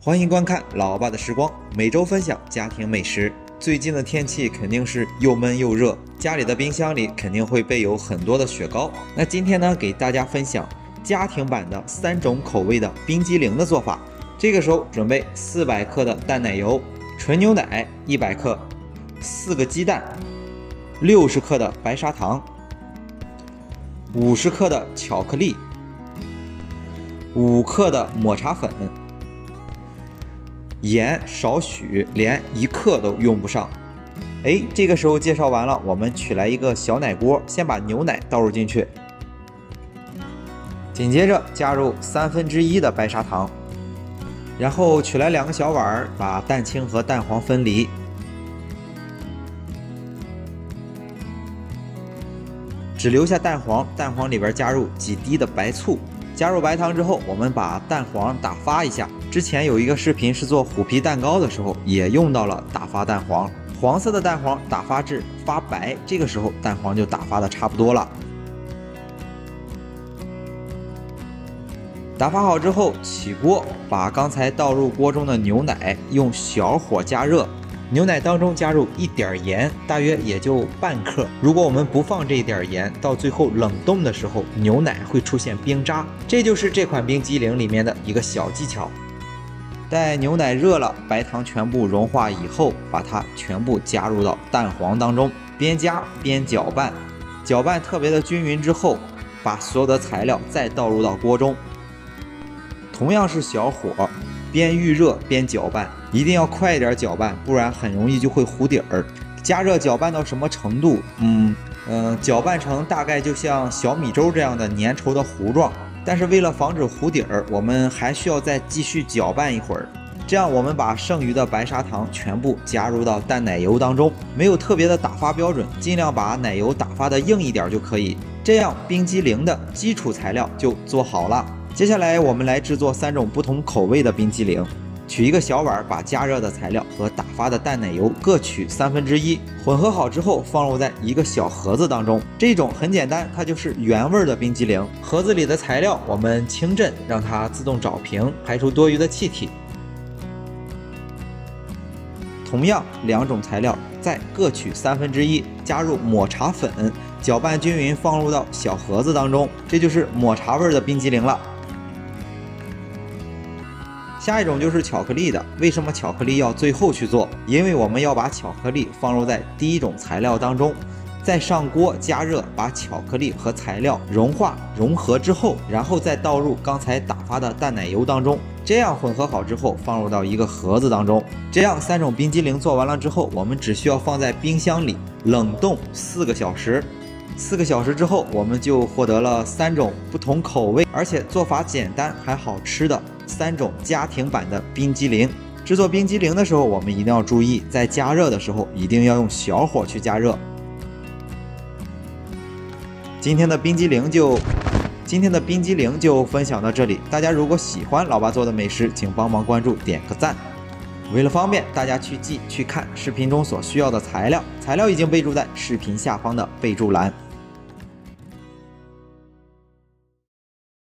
欢迎观看老爸的时光，每周分享家庭美食。最近的天气肯定是又闷又热，家里的冰箱里肯定会备有很多的雪糕。那今天呢，给大家分享家庭版的3种口味的冰激凌的做法。这个时候准备400克的淡奶油、纯牛奶100克、4个鸡蛋、60克的白砂糖、50克的巧克力、5克的抹茶粉。盐少许，连1克都用不上。这个时候介绍完了，我们取来一个小奶锅，先把牛奶倒入进去，紧接着加入1/3的白砂糖，然后取来2个小碗，把蛋清和蛋黄分离，只留下蛋黄，蛋黄里边加入几滴的白醋。加入白糖之后，我们把蛋黄打发一下。之前有一个视频是做虎皮蛋糕的时候，也用到了打发蛋黄。黄色的蛋黄打发至发白，这个时候蛋黄就打发的差不多了。打发好之后，起锅，把刚才倒入锅中的牛奶用小火加热。牛奶当中加入1点盐，大约也就半克。如果我们不放这一点盐，到最后冷冻的时候，牛奶会出现冰渣。这就是这款冰激凌里面的一个小技巧。待牛奶热了，白糖全部融化以后，把它全部加入到蛋黄当中，边加边搅拌，搅拌特别的均匀之后，把所有的材料再倒入到锅中，同样是小火，边预热边搅拌，一定要快一点搅拌，不然很容易就会糊底儿。加热搅拌到什么程度？搅拌成大概就像小米粥这样的粘稠的糊状。但是为了防止糊底儿，我们还需要再继续搅拌一会儿。这样我们把剩余的白砂糖全部加入到淡奶油当中，没有特别的打发标准，尽量把奶油打发的硬一点就可以。这样冰激凌的基础材料就做好了。接下来我们来制作3种不同口味的冰激凌。取一个小碗，把加热的材料和打发的淡奶油各取1/3，混合好之后放入在一个小盒子当中。这种很简单，它就是原味的冰激凌。盒子里的材料我们清震，让它自动找平，排出多余的气体。同样2种材料再各取1/3，加入抹茶粉，搅拌均匀，放入到小盒子当中。这就是抹茶味的冰激凌了。下一种就是巧克力的，为什么巧克力要最后去做？因为我们要把巧克力放入在第1种材料当中，再上锅加热，把巧克力和材料融合之后，然后再倒入刚才打发的淡奶油当中，这样混合好之后放入到一个盒子当中。这样3种冰激凌做完了之后，我们只需要放在冰箱里冷冻4个小时。4个小时之后，我们就获得了3种不同口味，而且做法简单还好吃的3种家庭版的冰激凌。制作冰激凌的时候，我们一定要注意，在加热的时候一定要用小火去加热。今天的冰激凌就分享到这里。大家如果喜欢老爸做的美食，请帮忙关注点个赞。为了方便大家去看视频中所需要的材料已经备注在视频下方的备注栏。